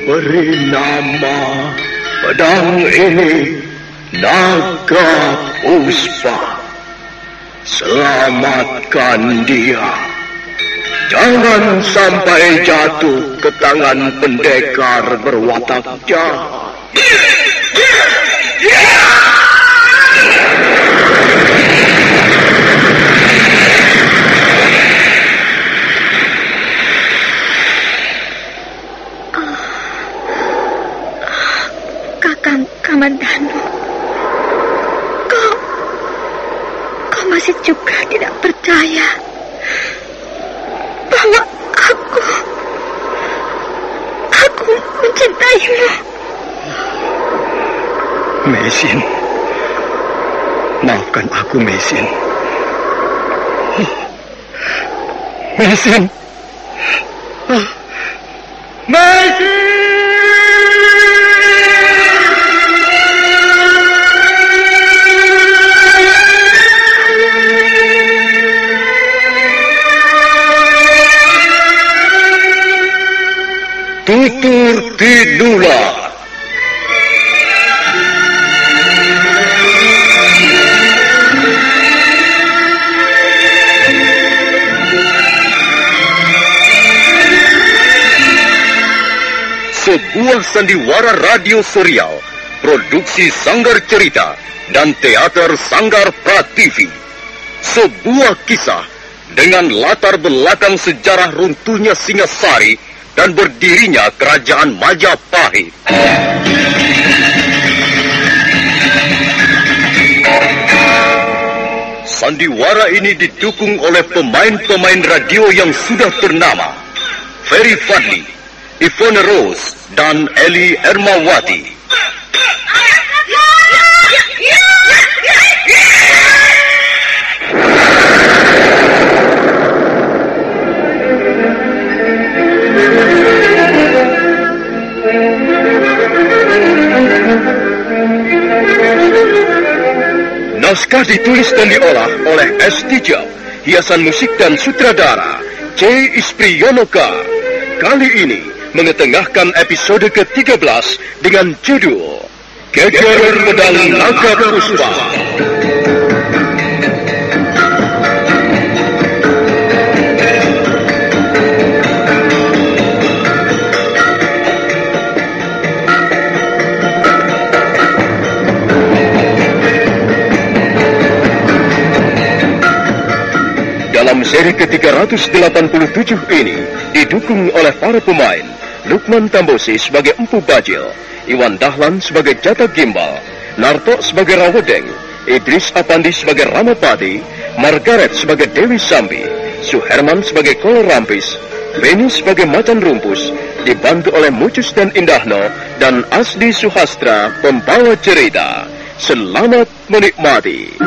beri nama pedang ini Naga Puspa. Selamatkan dia. Jangan sampai jatuh ke tangan pendekar berwatak jahat. Kakang Kamandanu, kau masih juga tidak percaya bahwa aku mencintaimu. Mesin, maafkan aku, Mesin. Mesin, Mesin. Tutur Tinula. Sebuah sandiwara radio serial, produksi Sanggar Cerita dan Teater Sanggar Prativi. Sebuah kisah dengan latar belakang sejarah runtuhnya Singasari dan berdirinya Kerajaan Majapahit. Sandiwara ini didukung oleh pemain-pemain radio yang sudah ternama, Ferry Fadli, Ivone Rose, dan Eli Ermawati. Naskah ditulis dan diolah oleh S. Tijab, hiasan musik dan sutradara C. Ispriyonoka. Kali ini mengetengahkan episode ke-13 dengan judul Geger Pedang Naga Puspa. Dalam seri ke-387 ini didukung oleh para pemain Lukman Tambosi sebagai Empu Bajil, Iwan Dahlan sebagai Jata Gimbal, Narto sebagai Rawedeng, Idris Apandi sebagai Ramapati, Margaret sebagai Dewi Sambi, Suherman sebagai Kolo Rampis, Beni sebagai Macan Rumpus, dibantu oleh Mucus dan Indahno, dan Asdi Suhastra pembawa cerita. Selamat menikmati.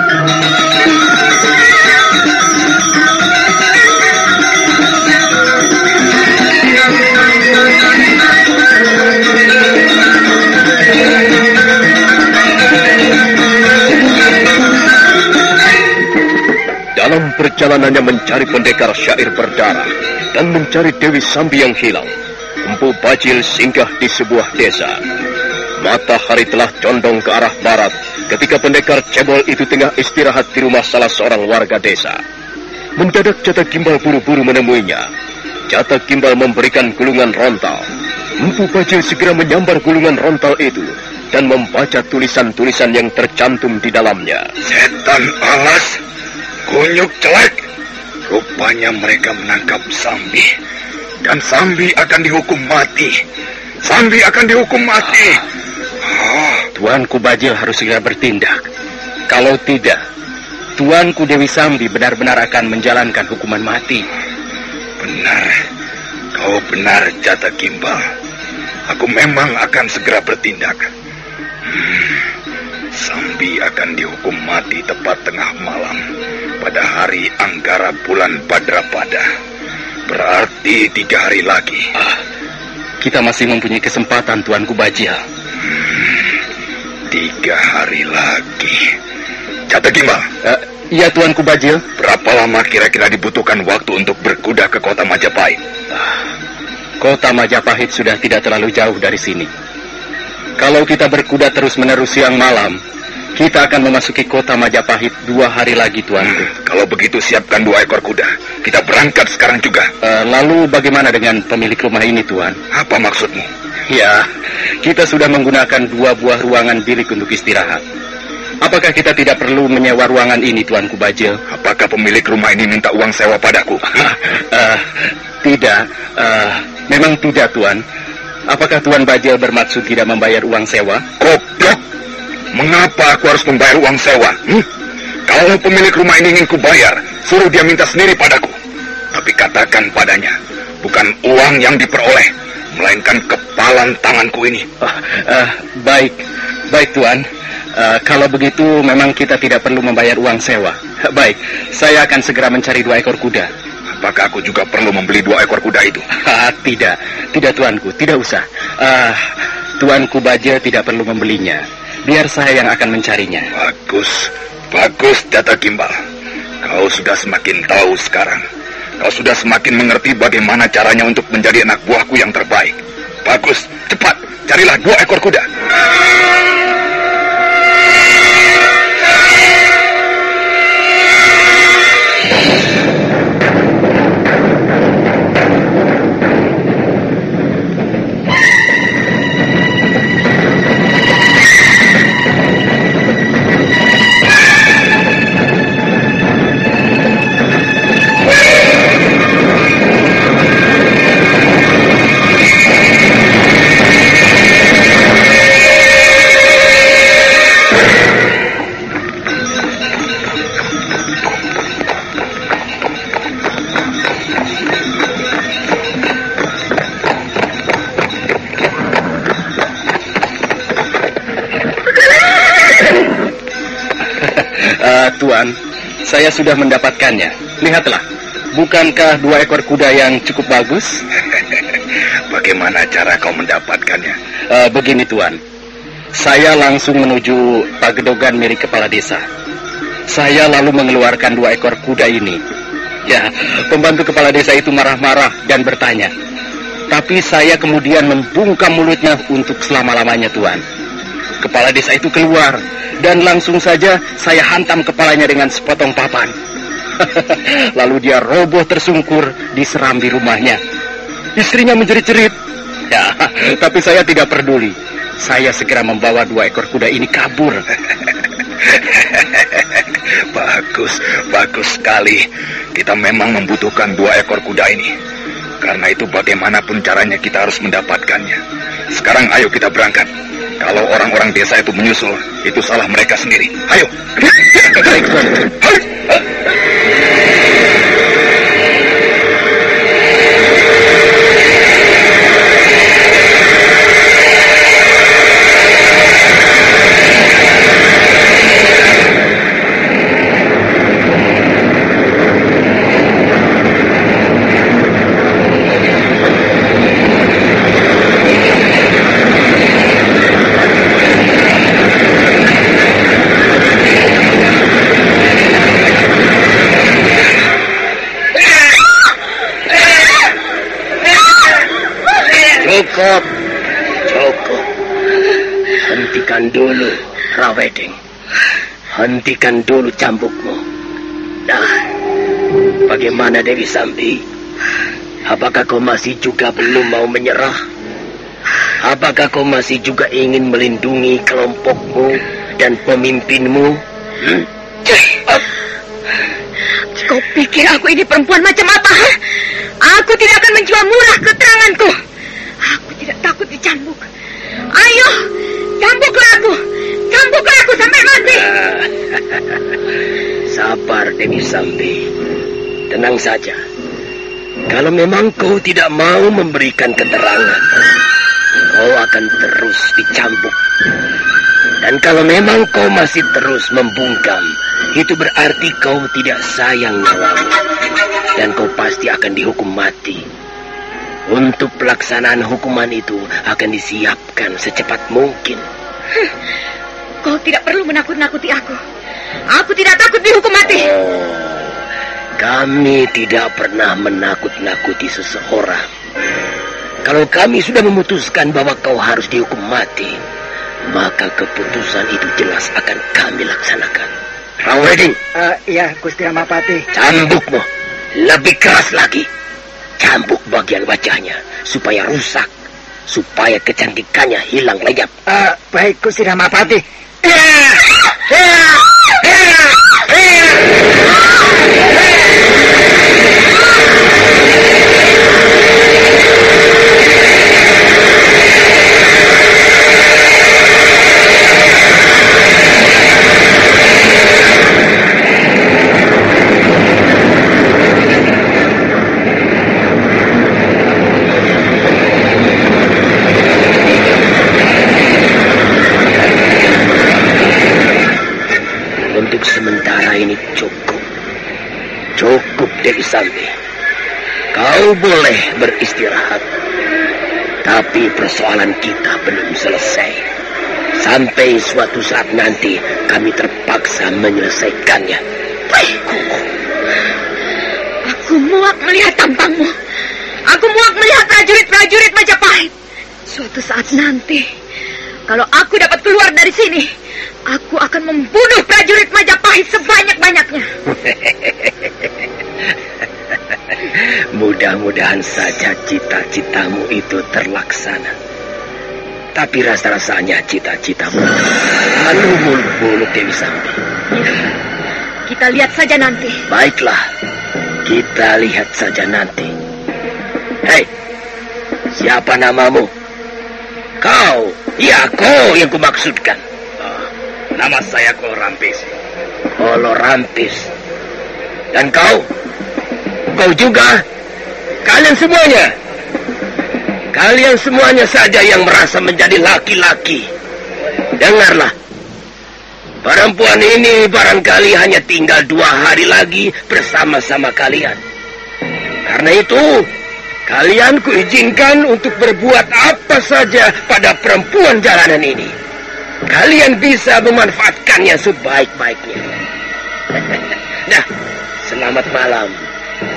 Dalam perjalanannya mencari pendekar syair berdarah dan mencari Dewi Sambi yang hilang, Empu Bajil singgah di sebuah desa. Matahari telah condong ke arah barat ketika pendekar cebol itu tengah istirahat di rumah salah seorang warga desa. Mendadak Jata Gimbal buru-buru menemuinya. Jata Gimbal memberikan gulungan rontal. Empu Bajil segera menyambar gulungan rontal itu dan membaca tulisan-tulisan yang tercantum di dalamnya. Setan alas, kunyuk jelek. Rupanya mereka menangkap Sambi. Dan Sambi akan dihukum mati. Sambi akan dihukum mati. Tuanku Bajil harus segera bertindak. Kalau tidak, Tuanku Dewi Sambi benar-benar akan menjalankan hukuman mati. Benar. Kau benar, Jata Gimbal. Aku memang akan segera bertindak. Sambi akan dihukum mati tepat tengah malam pada hari Anggara bulan Badrapada. Berarti 3 hari lagi. Kita masih mempunyai kesempatan, Tuanku Bajil. 3 hari lagi. Jata Gimbal. Iya, Tuanku Bajil. Berapa lama kira-kira dibutuhkan waktu untuk berkuda ke kota Majapahit? Kota Majapahit sudah tidak terlalu jauh dari sini. Kalau kita berkuda terus-menerus siang malam, kita akan memasuki kota Majapahit 2 hari lagi, tuanku. Kalau begitu siapkan 2 ekor kuda. Kita berangkat sekarang juga. Lalu bagaimana dengan pemilik rumah ini, Tuan? Apa maksudmu? Ya, kita sudah menggunakan 2 buah ruangan bilik untuk istirahat. Apakah kita tidak perlu menyewa ruangan ini, Tuanku Bajil? Apakah pemilik rumah ini minta uang sewa padaku? Tidak, memang tidak, Tuan. Apakah Tuan Bajil bermaksud tidak membayar uang sewa? Goblok! Mengapa aku harus membayar uang sewa? Kalau pemilik rumah ini ingin kubayar, suruh dia minta sendiri padaku. Tapi katakan padanya, bukan uang yang diperoleh, melainkan kepalan tanganku ini. Baik, Tuan. Kalau begitu memang kita tidak perlu membayar uang sewa. Baik, saya akan segera mencari 2 ekor kuda. Apakah aku juga perlu membeli 2 ekor kuda itu? Tidak, Tuanku, tidak usah. Tuanku Bajil tidak perlu membelinya. Biar saya yang akan mencarinya. Bagus, Data Gimbal. Kau sudah semakin tahu sekarang. Kau sudah semakin mengerti bagaimana caranya untuk menjadi anak buahku yang terbaik. Bagus, cepat, carilah 2 ekor kuda. Tuan, saya sudah mendapatkannya. Lihatlah, bukankah 2 ekor kuda yang cukup bagus? Bagaimana cara kau mendapatkannya? Begini, Tuan. Saya langsung menuju pagedogan milik kepala desa. Saya lalu mengeluarkan 2 ekor kuda ini. Ya, pembantu kepala desa itu marah-marah dan bertanya. Tapi saya kemudian membungkam mulutnya untuk selama-lamanya, Tuan. Kepala desa itu keluar, dan langsung saja saya hantam kepalanya dengan sepotong papan. Lalu dia roboh tersungkur di serambi rumahnya. Istrinya menjerit-jerit. Ya, tapi saya tidak peduli. Saya segera membawa 2 ekor kuda ini kabur. Bagus sekali. Kita memang membutuhkan 2 ekor kuda ini. Karena itu bagaimanapun caranya kita harus mendapatkannya. Sekarang ayo kita berangkat. Kalau orang-orang desa itu menyusul, itu salah mereka sendiri. Ayo. Baik, Tuan. Cukup. Hentikan dulu, Raweding. Hentikan dulu cambukmu. Nah, bagaimana Dewi Sambi? Apakah kau masih juga belum mau menyerah? Apakah kau masih juga ingin melindungi kelompokmu dan pemimpinmu? Kau pikir aku ini perempuan macam apa? Aku tidak akan menjual murah keteranganku. Aku tidak takut dicambuk. Ayo, cambuklah aku sampai mati. Sabar, Dewi Sambi. Tenang saja. Kalau memang kau tidak mau memberikan keterangan, kau akan terus dicambuk. Dan kalau memang kau masih terus membungkam, itu berarti kau tidak sayang nyawamu. Dan kau pasti akan dihukum mati. Untuk pelaksanaan hukuman itu akan disiapkan secepat mungkin. Kau tidak perlu menakut-nakuti aku. Aku tidak takut dihukum mati. Kami tidak pernah menakut-nakuti seseorang. Kalau kami sudah memutuskan bahwa kau harus dihukum mati, maka keputusan itu jelas akan kami laksanakan. Raweding. Iya, Gusti Ramapati. Cambukmu lebih keras lagi. Cambuk bagian wajahnya supaya rusak, supaya kecantikannya hilang lenyap. Baik, Gusti Ramapati. Untuk sementara ini cukup Dewi Sambi. Kau boleh beristirahat. Tapi persoalan kita belum selesai. Sampai suatu saat nanti kami terpaksa menyelesaikannya. Aku muak melihat tampangmu. Aku muak melihat prajurit-prajurit Majapahit. Suatu saat nanti, kalau aku dapat keluar dari sini, aku akan membunuh prajurit Majapahit sebanyak-banyaknya. Mudah-mudahan saja cita-citamu itu terlaksana. Tapi rasa-rasanya cita-citamu lalu muluk-muluk Dewi Sambi. Kita lihat saja nanti. Baiklah, kita lihat saja nanti. Hei, siapa namamu? Kau, ya kau yang kumaksudkan. Nama saya Kolorampis. Kolorampis. Dan kau? Kau juga? Kalian semuanya? Kalian semuanya saja yang merasa menjadi laki-laki. Dengarlah. Perempuan ini barangkali hanya tinggal 2 hari lagi bersama-sama kalian. Karena itu, kalian kuizinkan untuk berbuat apa saja pada perempuan jalanan ini. Kalian bisa memanfaatkannya sebaik-baiknya. Nah, selamat malam.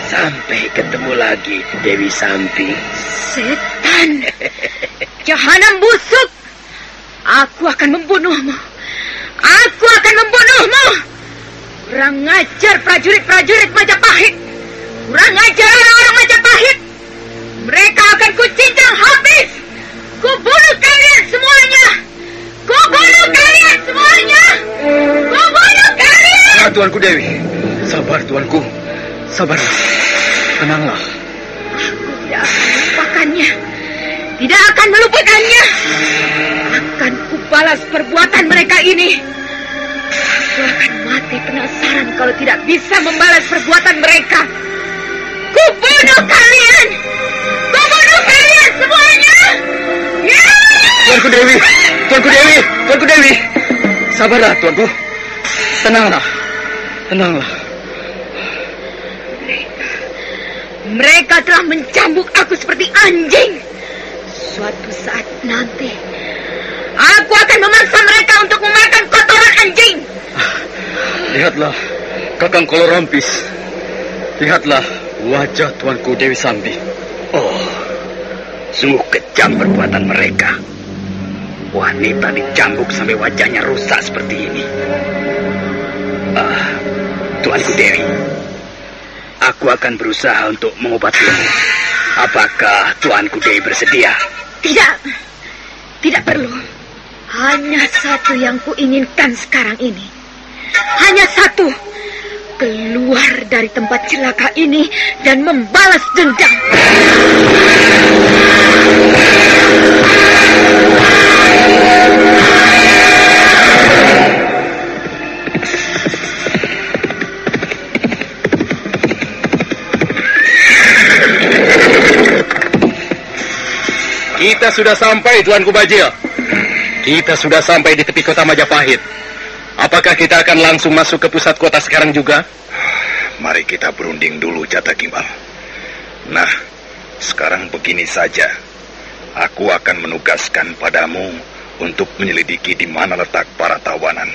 Sampai ketemu lagi, Dewi Sambi. Setan! Jahanam busuk! Aku akan membunuhmu. Aku akan membunuhmu! Kurang ajar prajurit-prajurit Majapahit. Kurang ajar orang-orang Majapahit. Mereka akan kucincang habis. Kubunuh kalian semuanya. Kubunuh kalian semuanya. Kubunuh kalian. Tuanku Dewi. Sabar, Tuanku. Sabar. Tenanglah. Aku tidak akan melupakannya. Tidak akan melupakannya. Akan kubalas perbuatan mereka ini. Aku akan mati penasaran kalau tidak bisa membalas perbuatan mereka. Kubunuh kalian. Kubunuh kalian semuanya. Ya! Tuanku Dewi. Tuanku Dewi. Tuanku Dewi. Sabarlah, Tuanku. Tenanglah. Tenanglah. Mereka telah mencambuk aku seperti anjing. Suatu saat nanti, aku akan memaksa mereka untuk memakan kotoran anjing. Lihatlah, Kakang Kolorampis. Lihatlah wajah Tuanku Dewi Sambi. Oh, sungguh kejam perbuatan mereka. Wanita dicambuk sampai wajahnya rusak seperti ini. Tuanku Dewi, aku akan berusaha untuk mengobatimu. Apakah Tuanku Dewi bersedia? Tidak, tidak perlu. Hanya satu yang kuinginkan sekarang ini. Hanya satu. Keluar dari tempat celaka ini dan membalas dendam. Kita sudah sampai, Tuanku Bajil. Kita sudah sampai di tepi kota Majapahit. Apakah kita akan langsung masuk ke pusat kota sekarang juga? Mari kita berunding dulu, Jata Gimbal. Nah, sekarang begini saja. Aku akan menugaskan padamu untuk menyelidiki di mana letak para tawanan.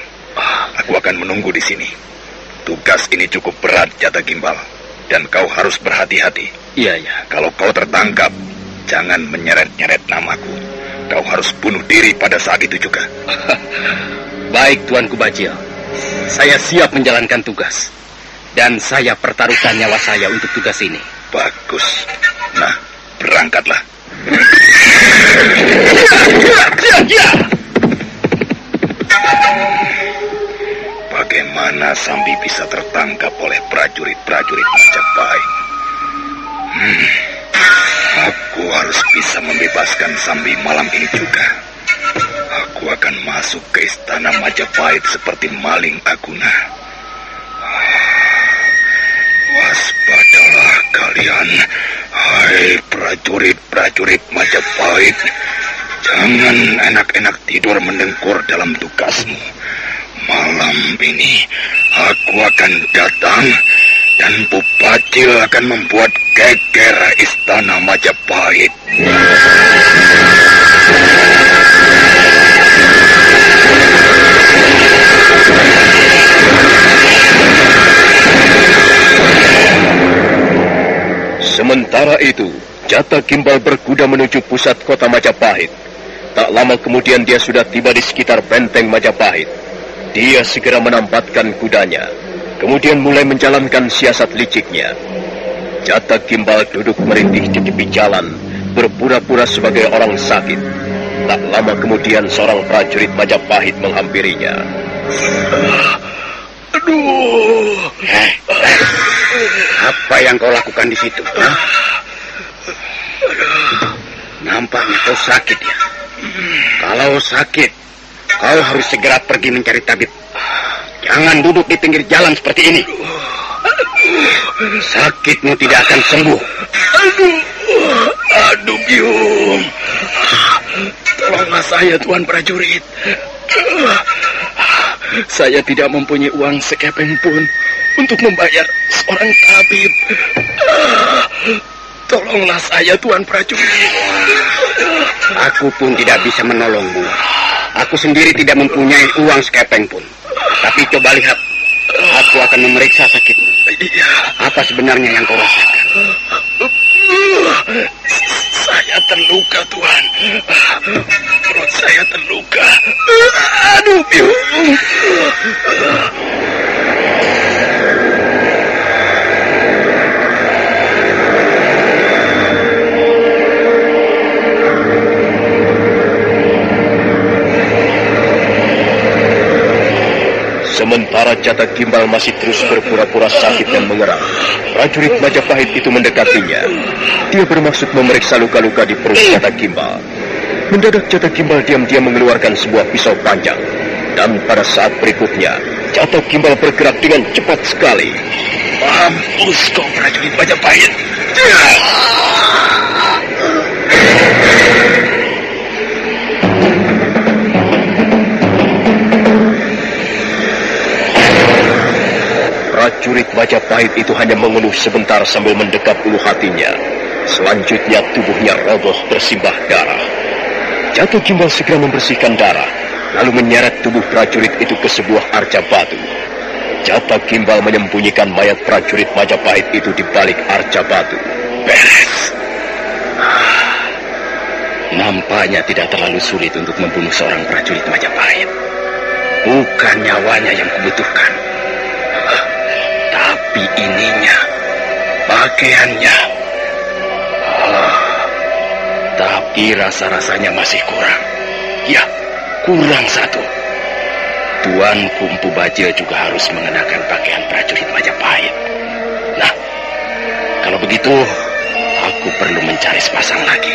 Aku akan menunggu di sini. Tugas ini cukup berat, Jata Gimbal. Dan kau harus berhati-hati. Iya, iya. Kalau kau tertangkap, jangan menyeret-nyeret namaku. Kau harus bunuh diri pada saat itu juga. Baik, Tuanku Bajil. Saya siap menjalankan tugas. Dan saya pertaruhkan nyawa saya untuk tugas ini. Bagus. Nah, berangkatlah. Bagaimana Sambi bisa tertangkap oleh prajurit-prajurit Majapahit? Aku harus bisa membebaskan Sambi malam ini juga. Aku akan masuk ke istana Majapahit seperti maling Aguna. Waspadalah kalian, hai prajurit-prajurit Majapahit. Jangan enak-enak tidur mendengkur dalam tugasmu. Malam ini aku akan datang dan Bupacil akan membuat geger istana Majapahit. Sementara itu, Jata Gimbal berkuda menuju pusat kota Majapahit. Tak lama kemudian dia sudah tiba di sekitar benteng Majapahit. Dia segera menampatkan kudanya, kemudian mulai menjalankan siasat liciknya. Jata Gimbal duduk merintih di tepi jalan, berpura-pura sebagai orang sakit. Tak lama kemudian seorang prajurit Majapahit menghampirinya. Aduh. Apa yang kau lakukan di situ? Nampaknya kau sakit ya. Kalau sakit, kau harus segera pergi mencari tabib. Jangan duduk di pinggir jalan seperti ini. Sakitmu tidak akan sembuh. Aduh, Biung. Tolonglah saya, Tuan prajurit. Saya tidak mempunyai uang sekepeng pun untuk membayar seorang tabib. Tolonglah saya, Tuan prajurit. Aku pun tidak bisa menolongmu. Aku sendiri tidak mempunyai uang sekepeng pun. Tapi coba lihat, aku akan memeriksa sakitmu. Apa sebenarnya yang kau rasakan? Saya terluka, Tuan. Perut saya terluka. Aduh, Biung. Sementara Jata Gimbal masih terus berpura-pura sakit dan mengerang, prajurit Majapahit itu mendekatinya. Dia bermaksud memeriksa luka-luka di perut Jata Gimbal. Mendadak Jata Gimbal diam-diam mengeluarkan sebuah pisau panjang. Dan pada saat berikutnya, Jata Gimbal bergerak dengan cepat sekali. Mampus kau prajurit Majapahit! Prajurit Majapahit itu hanya mengeluh sebentar sambil mendekap ulu hatinya. Selanjutnya tubuhnya roboh bersimbah darah. Jata Gimbal segera membersihkan darah, lalu menyeret tubuh prajurit itu ke sebuah arca batu. Jata Gimbal menyembunyikan mayat prajurit Majapahit itu di balik arca batu. Beres. Nampaknya tidak terlalu sulit untuk membunuh seorang prajurit Majapahit. Bukan nyawanya yang kubutuhkan, tapi ininya, pakaiannya. Tapi rasa-rasanya masih kurang. Ya, kurang satu. Tuanku Empu Bajil juga harus mengenakan pakaian prajurit Majapahit. Nah, kalau begitu, aku perlu mencari sepasang lagi.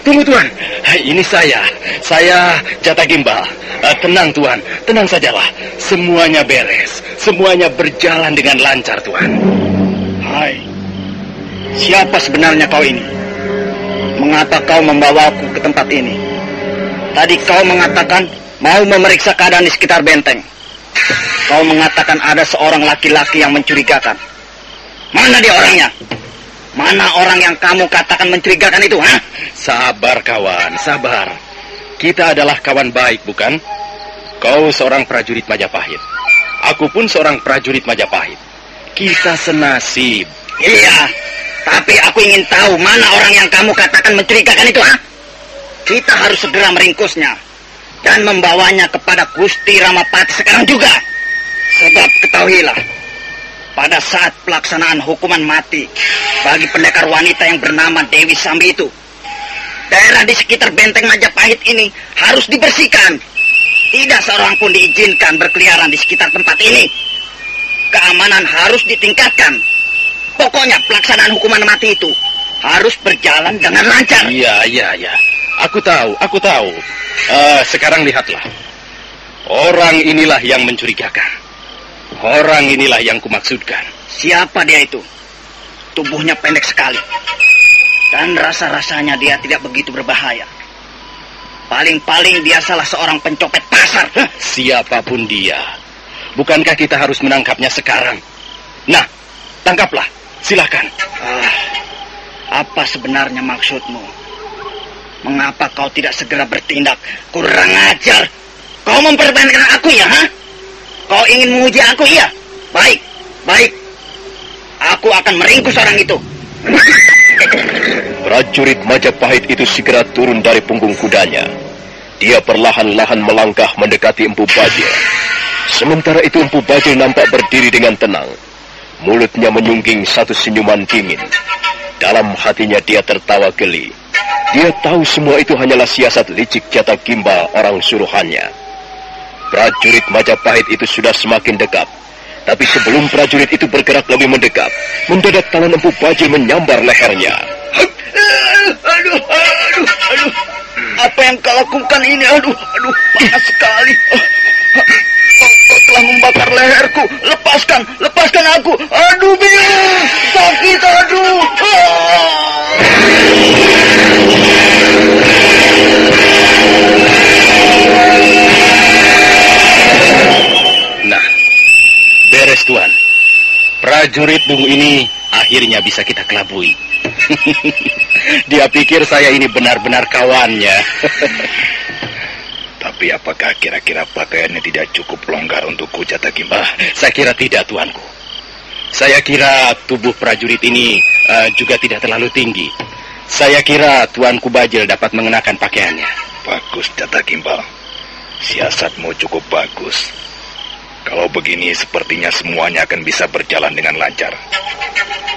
Tunggu Tuan, ini saya Jata Gimbal. Tenang Tuan, tenang sajalah. Semuanya beres, semuanya berjalan dengan lancar Tuan. Hai, siapa sebenarnya kau ini? Mengapa kau membawaku ke tempat ini? Tadi kau mengatakan mau memeriksa keadaan di sekitar benteng. Kau mengatakan ada seorang laki-laki yang mencurigakan. Mana dia orangnya? Mana orang yang kamu katakan mencurigakan itu, ha? Sabar, kawan, sabar. Kita adalah kawan baik, bukan? Kau seorang prajurit Majapahit. Aku pun seorang prajurit Majapahit. Kita senasib. Iya, tapi aku ingin tahu mana orang yang kamu katakan mencurigakan itu, ha? Kita harus segera meringkusnya dan membawanya kepada Gusti Ramapati sekarang juga. Sebab ketahuilah, pada saat pelaksanaan hukuman mati bagi pendekar wanita yang bernama Dewi Sambi itu, daerah di sekitar benteng Majapahit ini harus dibersihkan. Tidak seorang pun diizinkan berkeliaran di sekitar tempat ini. Keamanan harus ditingkatkan. Pokoknya pelaksanaan hukuman mati itu harus berjalan dengan lancar. Iya. Aku tahu. Sekarang lihatlah. Orang inilah yang mencurigakan. Orang inilah yang kumaksudkan. Siapa dia itu? Tubuhnya pendek sekali. Dan rasa-rasanya dia tidak begitu berbahaya. Paling-paling dia salah seorang pencopet pasar. Siapapun dia, bukankah kita harus menangkapnya sekarang? Nah, tangkaplah. Silakan. Apa sebenarnya maksudmu? Mengapa kau tidak segera bertindak? Kurang ajar. Kau mempermainkan aku ya, ha? Kau ingin menguji aku, iya? Baik. Aku akan meringkus orang itu. Prajurit Majapahit itu segera turun dari punggung kudanya. Dia perlahan-lahan melangkah mendekati Empu Bajil. Sementara itu Empu Bajil nampak berdiri dengan tenang. Mulutnya menyungging satu senyuman dingin. Dalam hatinya dia tertawa geli. Dia tahu semua itu hanyalah siasat licik Jata Gimbal, orang suruhannya. Prajurit Majapahit itu sudah semakin dekat. Tapi sebelum prajurit itu bergerak lebih mendekat, mendadak tangan Empu Bajil menyambar lehernya. Aduh. Apa yang kau lakukan ini? Aduh, panas sekali. Kau telah membakar leherku. Lepaskan aku. Aduh, biar sakit, aduh. Nah, beres Tuan. Prajurit Bungu ini akhirnya bisa kita kelabui. Dia pikir saya ini benar-benar kawannya. Tapi apakah kira-kira pakaiannya tidak cukup longgar untukku, Jata Gimbal? Saya kira tidak, Tuanku. Saya kira tubuh prajurit ini juga tidak terlalu tinggi. Saya kira Tuanku Bajil dapat mengenakan pakaiannya. Bagus, Jata Gimbal. Siasatmu cukup bagus. Kalau begini, sepertinya semuanya akan bisa berjalan dengan lancar.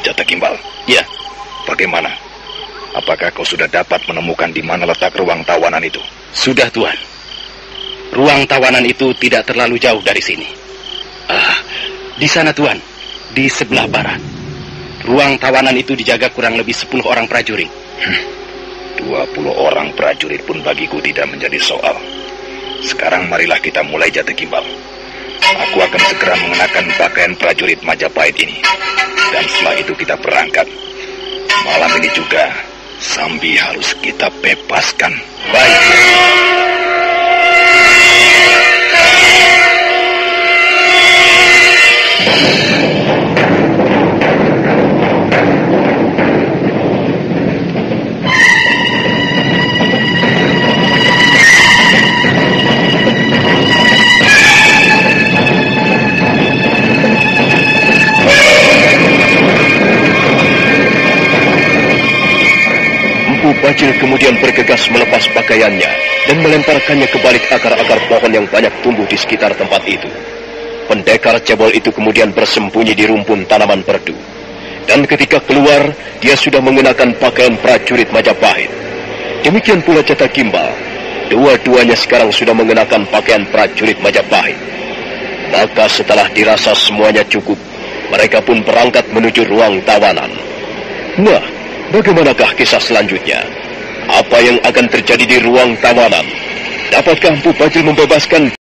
Jata Gimbal. Ya. Bagaimana? Apakah kau sudah dapat menemukan di mana letak ruang tawanan itu? Sudah, Tuan. Ruang tawanan itu tidak terlalu jauh dari sini. Di sana, Tuan. Di sebelah barat. Ruang tawanan itu dijaga kurang lebih 10 orang prajurit. 20 orang prajurit pun bagiku tidak menjadi soal. Sekarang marilah kita mulai, Jata Gimbal. Aku akan segera mengenakan pakaian prajurit Majapahit ini. Dan setelah itu kita berangkat. Malam ini juga Sambi harus kita bebaskan. Baik. Bajil kemudian bergegas melepas pakaiannya dan melemparkannya ke balik akar-akar pohon yang banyak tumbuh di sekitar tempat itu. Pendekar cebol itu kemudian bersembunyi di rumpun tanaman perdu. Dan ketika keluar, dia sudah mengenakan pakaian prajurit Majapahit. Demikian pula Jata Gimbal. Dua-duanya sekarang sudah mengenakan pakaian prajurit Majapahit. Maka setelah dirasa semuanya cukup, mereka pun berangkat menuju ruang tawanan. Nah, bagaimanakah kisah selanjutnya? Apa yang akan terjadi di ruang tawanan? Dapatkah Empu Bajil membebaskan